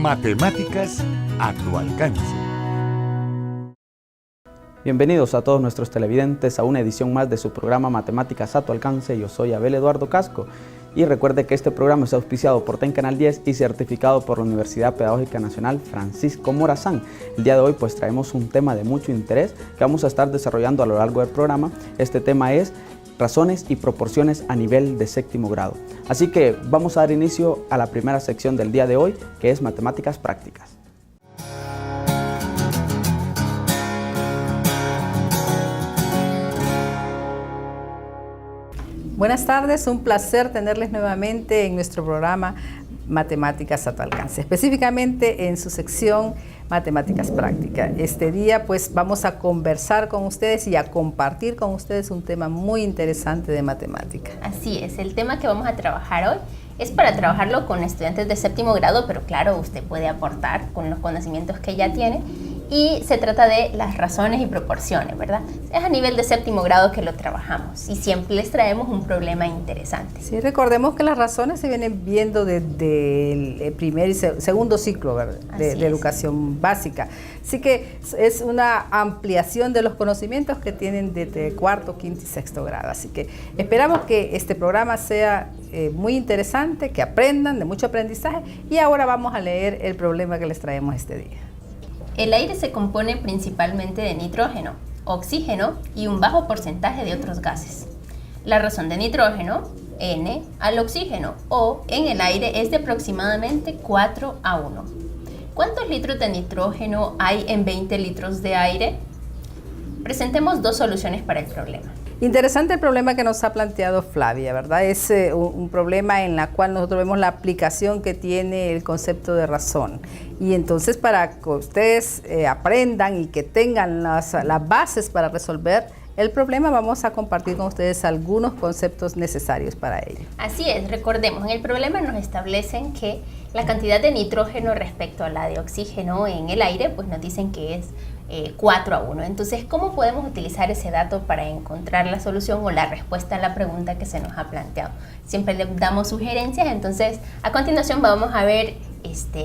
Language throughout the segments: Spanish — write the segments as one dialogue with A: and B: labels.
A: Matemáticas a tu alcance.
B: Bienvenidos a todos nuestros televidentes a una edición más de su programa Matemáticas a tu alcance. Yo soy Abel Eduardo Casco y recuerde que este programa es auspiciado por TEN Canal 10 y certificado por la Universidad Pedagógica Nacional Francisco Morazán. El día de hoy pues traemos un tema de mucho interés que vamos a estar desarrollando a lo largo del programa. Este tema es razones y proporciones a nivel de séptimo grado. Así que vamos a dar inicio a la primera sección del día de hoy, que es matemáticas prácticas.
C: Buenas tardes, un placer tenerles nuevamente en nuestro programa Matemáticas a tu alcance, específicamente en su sección Matemáticas Prácticas. Este día pues vamos a conversar con ustedes y a compartir con ustedes un tema muy interesante de matemática.
D: Así es, el tema que vamos a trabajar hoy es para trabajarlo con estudiantes de séptimo grado, pero claro, usted puede aportar con los conocimientos que ya tiene. Y se trata de las razones y proporciones, ¿verdad? Es a nivel de séptimo grado que lo trabajamos y siempre les traemos un problema interesante.
C: Sí, recordemos que las razones se vienen viendo desde el primer y segundo ciclo, ¿verdad? de educación básica. Así que es una ampliación de los conocimientos que tienen desde cuarto, quinto y sexto grado. Así que esperamos que este programa sea muy interesante, que aprendan de mucho aprendizaje. Y ahora vamos a leer el problema que les traemos este día.
D: El aire se compone principalmente de nitrógeno, oxígeno y un bajo porcentaje de otros gases. La razón de nitrógeno, N, al oxígeno O en el aire es de aproximadamente 4:1. ¿Cuántos litros de nitrógeno hay en 20 litros de aire? Presentemos dos soluciones para el problema.
C: Interesante el problema que nos ha planteado Flavia, ¿verdad? Es un problema en el cual nosotros vemos la aplicación que tiene el concepto de razón. Y entonces para que ustedes aprendan y que tengan las bases para resolver el problema, vamos a compartir con ustedes algunos conceptos necesarios para ello.
D: Así es, recordemos, en el problema nos establecen que la cantidad de nitrógeno respecto a la de oxígeno en el aire, pues nos dicen que es 4:1. Entonces, ¿cómo podemos utilizar ese dato para encontrar la solución o la respuesta a la pregunta que se nos ha planteado? Siempre le damos sugerencias, entonces a continuación vamos a ver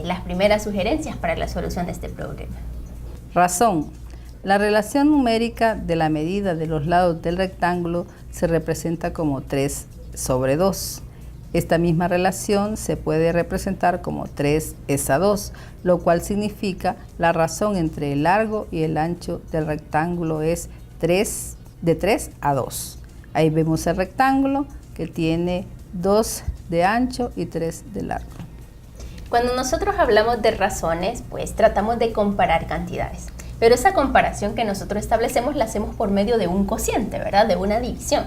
D: las primeras sugerencias para la solución de este problema.
C: Razón. La relación numérica de la medida de los lados del rectángulo se representa como 3/2. Esta misma relación se puede representar como 3:2, lo cual significa la razón entre el largo y el ancho del rectángulo es de 3:2. Ahí vemos el rectángulo que tiene 2 de ancho y 3 de largo.
D: Cuando nosotros hablamos de razones, pues tratamos de comparar cantidades. Pero esa comparación que nosotros establecemos la hacemos por medio de un cociente, ¿verdad? De una división.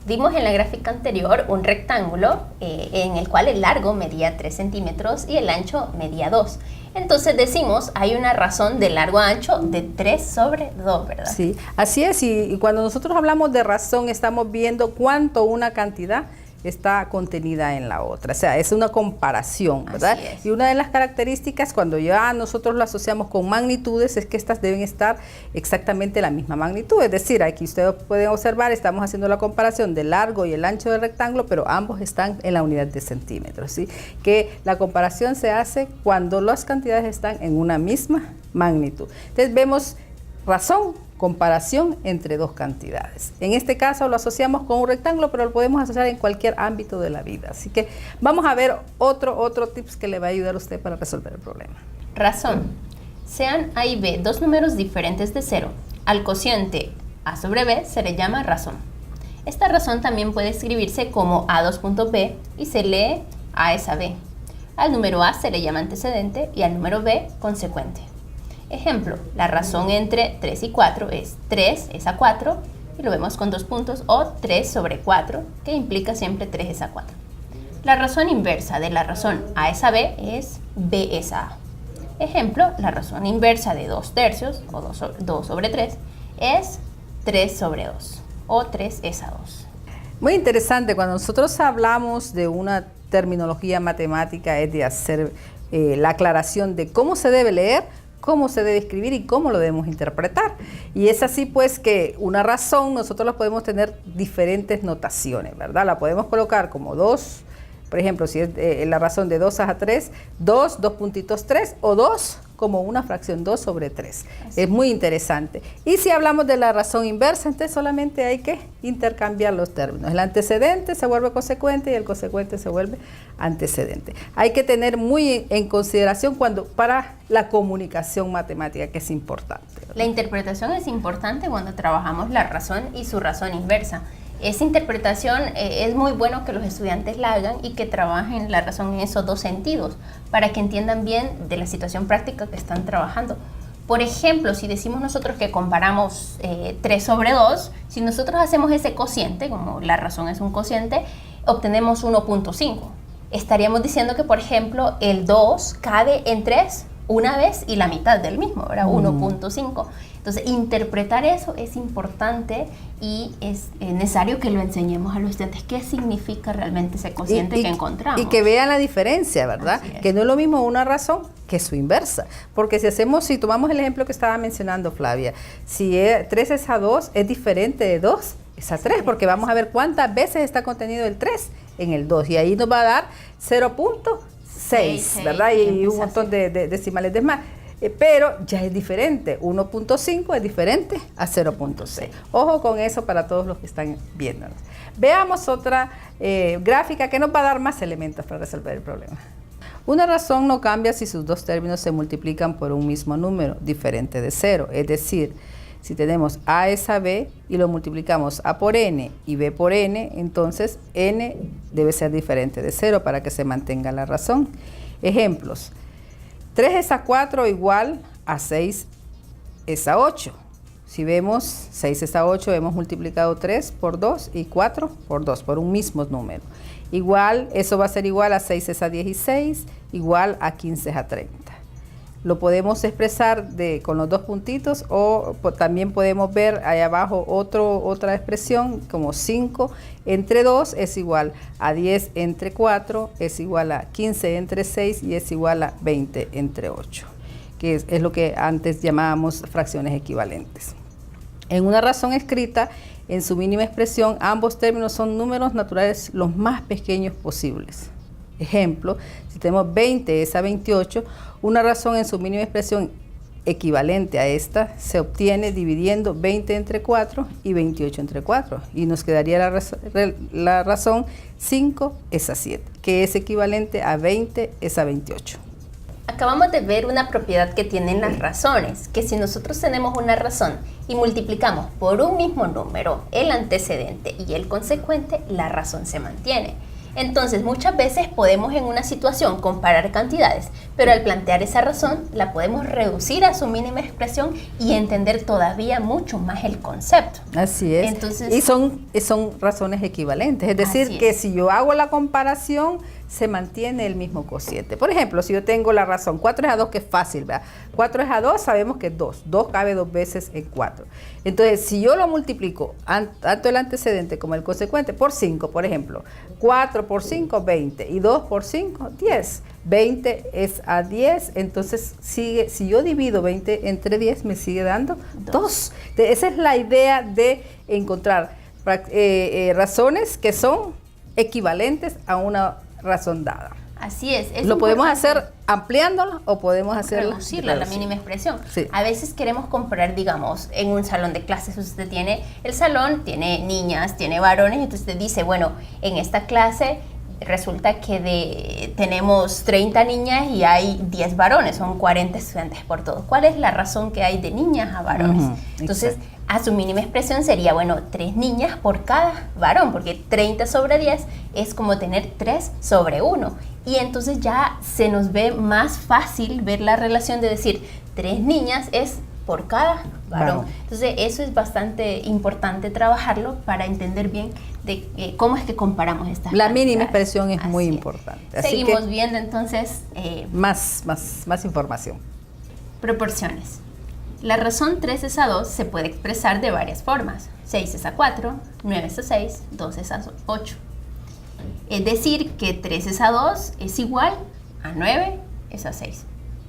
D: Vimos en la gráfica anterior un rectángulo en el cual el largo medía 3 centímetros y el ancho medía 2. Entonces decimos, hay una razón de largo a ancho de 3/2, ¿verdad? Sí,
C: así es. Y cuando nosotros hablamos de razón, estamos viendo cuánto una cantidad está contenida en la otra. O sea, es una comparación, ¿verdad? Y una de las características cuando ya nosotros lo asociamos con magnitudes es que estas deben estar exactamente la misma magnitud. Es decir, aquí ustedes pueden observar, estamos haciendo la comparación del largo y el ancho del rectángulo, pero ambos están en la unidad de centímetros, ¿sí? Que la comparación se hace cuando las cantidades están en una misma magnitud. Entonces vemos razón, comparación entre dos cantidades. En este caso lo asociamos con un rectángulo, pero lo podemos asociar en cualquier ámbito de la vida. Así que vamos a ver otro tips que le va a ayudar a usted para resolver el problema.
D: Razón. Sean A y B dos números diferentes de 0. Al cociente A sobre B se le llama razón. Esta razón también puede escribirse como A2.B y se lee A es a B. Al número A se le llama antecedente y al número B consecuente. Ejemplo, la razón entre 3 y 4 es 3 es a 4 y lo vemos con 2 puntos, o 3 sobre 4, que implica siempre 3 es a 4. La razón inversa de la razón A es a B es B es a A. Ejemplo, la razón inversa de 2/3 o 2 sobre 3 es 3 sobre 2 o 3 es a 2.
C: Muy interesante, cuando nosotros hablamos de una terminología matemática es de hacer la aclaración de cómo se debe leer, cómo se debe escribir y cómo lo debemos interpretar. Y es así pues que una razón nosotros la podemos tener diferentes notaciones, ¿verdad? La podemos colocar como 2 Por ejemplo, si es la razón de 2 a 3, 2 puntitos 3 o 2 como una fracción 2 sobre 3. Es muy interesante. Y si hablamos de la razón inversa, entonces solamente hay que intercambiar los términos. El antecedente se vuelve consecuente y el consecuente se vuelve antecedente. Hay que tener muy en consideración para la comunicación matemática, que es importante, ¿verdad?
D: La interpretación es importante cuando trabajamos la razón y su razón inversa. Esa interpretación es muy bueno que los estudiantes la hagan y que trabajen la razón en esos dos sentidos para que entiendan bien de la situación práctica que están trabajando. Por ejemplo, si decimos nosotros que comparamos 3 sobre 2, si nosotros hacemos ese cociente, como la razón es un cociente, obtenemos 1.5. Estaríamos diciendo que, por ejemplo, el 2 cabe en 3 una vez y la mitad del mismo, ¿verdad? 1.5. Entonces, interpretar eso es importante y es necesario que lo enseñemos a los estudiantes qué significa realmente ese cociente que encontramos.
C: Y que vean la diferencia, ¿verdad? Que no es lo mismo una razón que su inversa. Porque si tomamos el ejemplo que estaba mencionando Flavia, si 3 es a 2, es diferente de 2 es a 3, porque vamos a ver cuántas veces está contenido el 3 en el 2. Y ahí nos va a dar 0.6, ¿verdad? Y un montón de decimales de más. Pero ya es diferente, 1.5 es diferente a 0.6. Ojo con eso para todos los que están viéndonos. Veamos otra gráfica que nos va a dar más elementos para resolver el problema. Una razón no cambia si sus dos términos se multiplican por un mismo número diferente de 0. Es decir, si tenemos a es a b y lo multiplicamos a por n y b por n, entonces n debe ser diferente de 0 para que se mantenga la razón. Ejemplos. 3 es a 4 igual a 6 es a 8. Si vemos 6 es a 8, hemos multiplicado 3 por 2 y 4 por 2, por un mismo número. Igual, eso va a ser igual a 6 es a 16, igual a 15 es a 30. Lo podemos expresar con los dos puntitos o también podemos ver ahí abajo otra expresión como 5 entre 2 es igual a 10 entre 4, es igual a 15 entre 6 y es igual a 20 entre 8, que es lo que antes llamábamos fracciones equivalentes. En una razón escrita, en su mínima expresión, ambos términos son números naturales los más pequeños posibles. Ejemplo, si tenemos 20 es a 28, una razón en su mínima expresión equivalente a esta se obtiene dividiendo 20 entre 4 y 28 entre 4. Y nos quedaría la razón 5 es a 7, que es equivalente a 20 es a 28.
D: Acabamos de ver una propiedad que tienen las razones, que si nosotros tenemos una razón y multiplicamos por un mismo número el antecedente y el consecuente, la razón se mantiene. Entonces, muchas veces podemos en una situación comparar cantidades, pero al plantear esa razón, la podemos reducir a su mínima expresión y entender todavía mucho más el concepto.
C: Así es.
D: Entonces,
C: y son razones equivalentes, es decir, que si yo hago la comparación, se mantiene el mismo cociente. Por ejemplo, si yo tengo la razón 4 es a 2, que es fácil, ¿verdad? 4 es a 2, sabemos que es 2. 2 cabe 2 veces en 4. Entonces, si yo lo multiplico, tanto el antecedente como el consecuente, por 5, por ejemplo, 4 por 5, 20, y 2 por 5, 10. 20 es a 10, entonces si yo divido 20 entre 10, me sigue dando 2. Esa es la idea de encontrar razones que son equivalentes a una razón dada.
D: Así es.
C: Lo podemos hacer ampliándola o podemos hacerla
D: reducirla, la mínima expresión.
C: Sí.
D: A veces queremos comparar, digamos, en un salón de clases, usted tiene el salón, tiene niñas, tiene varones, entonces usted dice, bueno, en esta clase resulta que tenemos 30 niñas y hay 10 varones, son 40 estudiantes por todo. ¿Cuál es la razón que hay de niñas a varones? Entonces, exacto, a su mínima expresión sería, bueno, 3 niñas por cada varón, porque 30 sobre 10 es como tener 3 sobre 1. Y entonces ya se nos ve más fácil ver la relación de decir 3 niñas es por cada varón. Entonces eso es bastante importante trabajarlo para entender bien de cómo es que comparamos estas
C: La mínima
D: cantidades.
C: expresión es muy importante. Así
D: Seguimos
C: que
D: viendo entonces
C: más información.
D: Proporciones. La razón 3 es a 2 se puede expresar de varias formas. 6 es a 4, 9 es a 6, 2 es a 8. Es decir, que 3 es a 2 es igual a 9 es a 6.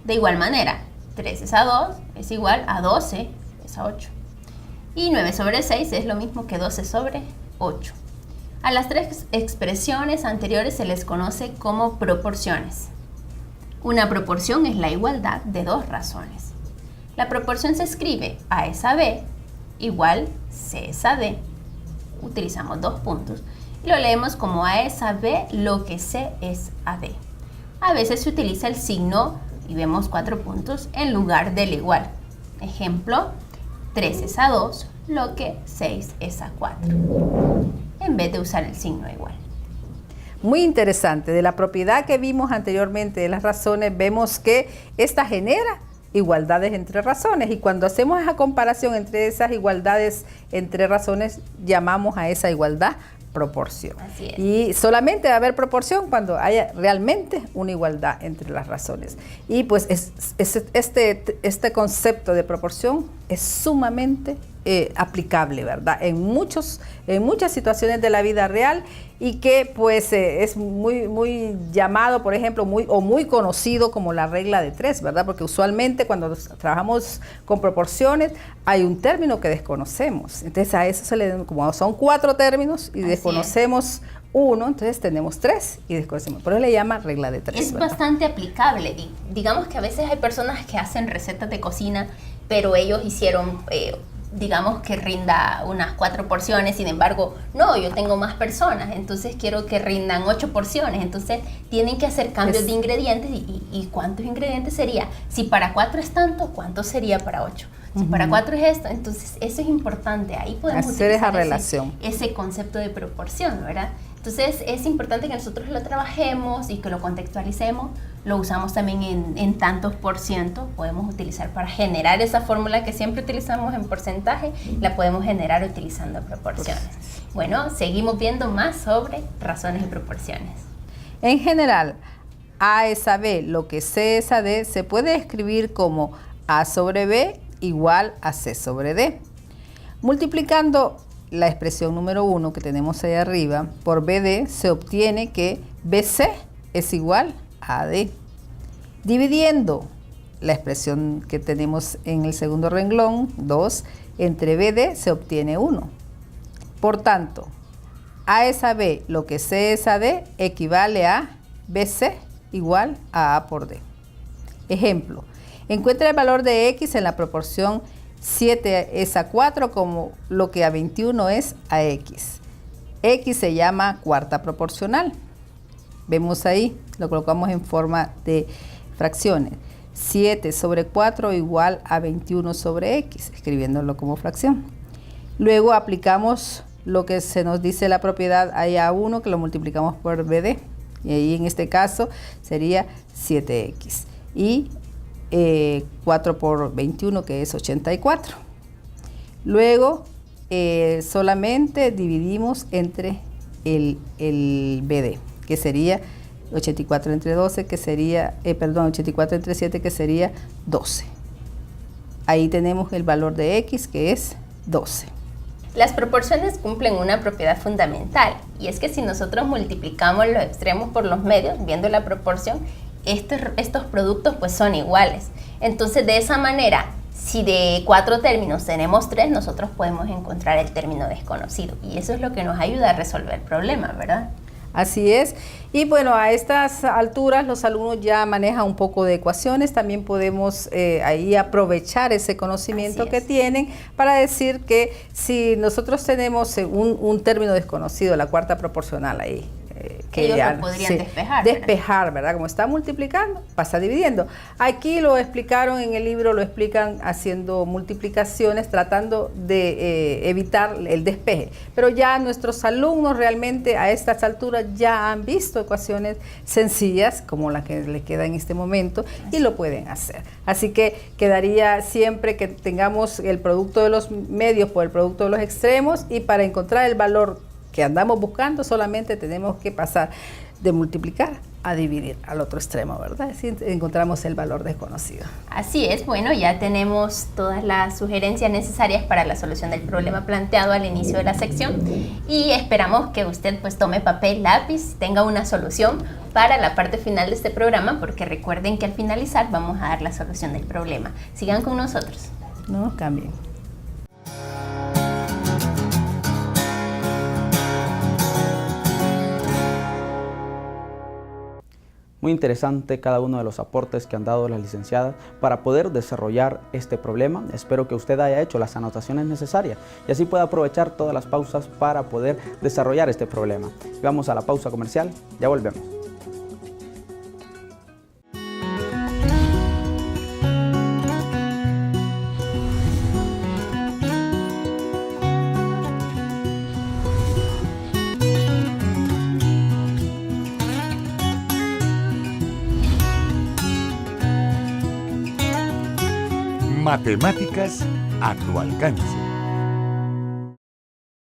D: De igual manera, 3 es a 2 es igual a 12 es a 8. Y 9 sobre 6 es lo mismo que 12 sobre 8. A las tres expresiones anteriores se les conoce como proporciones. Una proporción es la igualdad de dos razones. La proporción se escribe A es a B igual C es a D. Utilizamos dos puntos y lo leemos como A es a B lo que C es a D. A veces se utiliza el signo y vemos 4 puntos en lugar del igual. Ejemplo, 3 es a 2 lo que 6 es a 4. En vez de usar el signo igual.
C: Muy interesante. De la propiedad que vimos anteriormente de las razones, vemos que esta genera igualdades entre razones, y cuando hacemos esa comparación entre esas igualdades entre razones, llamamos a esa igualdad proporción.
D: Así es.
C: Y solamente va a haber proporción cuando haya realmente una igualdad entre las razones. Y pues este concepto de proporción es sumamente aplicable, ¿verdad? En muchas situaciones de la vida real, y que pues es muy llamado, por ejemplo, muy conocido como la regla de 3, ¿verdad? Porque usualmente cuando trabajamos con proporciones hay un término que desconocemos. Entonces a eso se le, como son 4 términos y desconocemos uno, entonces tenemos 3 y desconocemos. Por eso le llama regla de 3.
D: Es
C: ¿verdad?
D: bastante aplicable. Digamos que a veces hay personas que hacen recetas de cocina, pero ellos hicieron digamos que rinda unas 4 porciones, sin embargo, no, yo tengo más personas, entonces quiero que rindan 8 porciones, entonces tienen que hacer cambios de ingredientes, y ¿cuántos ingredientes sería? Si para 4 es tanto, ¿cuánto sería para 8? Si para 4 es esto, entonces eso es importante, ahí podemos
C: hacer esa
D: utilizar
C: relación.
D: ese concepto de proporción, ¿verdad? Entonces es importante que nosotros lo trabajemos y que lo contextualicemos. Lo usamos también en tantos por ciento, podemos utilizar para generar esa fórmula que siempre utilizamos en porcentaje, la podemos generar utilizando proporciones. Bueno, seguimos viendo más sobre razones y proporciones.
C: En general, A es a B, lo que C es a D, se puede escribir como A sobre B igual a C sobre D. Multiplicando la expresión número 1 que tenemos ahí arriba por BD, se obtiene que BC es igual a AD. Dividiendo la expresión que tenemos en el segundo renglón, 2, entre BD se obtiene 1. Por tanto, A es a B, lo que C es a D, equivale a BC igual a A por D. Ejemplo, encuentra el valor de X en la proporción 7 es a 4 como lo que a 21 es a X. X se llama cuarta proporcional. Vemos ahí, lo colocamos en forma de fracciones. 7 sobre 4 igual a 21 sobre X, escribiéndolo como fracción. Luego aplicamos lo que se nos dice la propiedad ahí a 1, que lo multiplicamos por BD. Y ahí en este caso sería 7X. Y 4 por 21, que es 84. Luego solamente dividimos entre el BD, que sería 84 entre 12, que sería, 84 entre 7, que sería 12. Ahí tenemos el valor de X, que es 12.
D: Las proporciones cumplen una propiedad fundamental, y es que si nosotros multiplicamos los extremos por los medios, viendo la proporción, estos productos pues son iguales. Entonces de esa manera, si de 4 términos tenemos 3, nosotros podemos encontrar el término desconocido, y eso es lo que nos ayuda a resolver el problema, ¿verdad?
C: Así es. Y bueno, a estas alturas los alumnos ya manejan un poco de ecuaciones. También podemos ahí aprovechar ese conocimiento que tienen para decir que si nosotros tenemos un término desconocido, la cuarta proporcional ahí, que
D: ellos
C: ya
D: lo podrían despejar.
C: Despejar, ¿verdad? Como está multiplicando, pasa dividiendo. Aquí lo explicaron en el libro, lo explican haciendo multiplicaciones, tratando de evitar el despeje. Pero ya nuestros alumnos realmente a estas alturas ya han visto ecuaciones sencillas, como la que les queda en este momento, y lo pueden hacer. Así que quedaría siempre que tengamos el producto de los medios por el producto de los extremos, y para encontrar el valor que andamos buscando solamente tenemos que pasar de multiplicar a dividir al otro extremo, ¿verdad? Así encontramos el valor desconocido.
D: Así es, bueno, ya tenemos todas las sugerencias necesarias para la solución del problema planteado al inicio de la sección, y esperamos que usted pues tome papel, lápiz, tenga una solución para la parte final de este programa, porque recuerden que al finalizar vamos a dar la solución del problema. Sigan con nosotros.
C: No cambien.
B: Muy interesante cada uno de los aportes que han dado las licenciadas para poder desarrollar este problema. Espero que usted haya hecho las anotaciones necesarias y así pueda aprovechar todas las pausas para poder desarrollar este problema. Vamos a la pausa comercial, ya volvemos.
A: Matemáticas a tu alcance.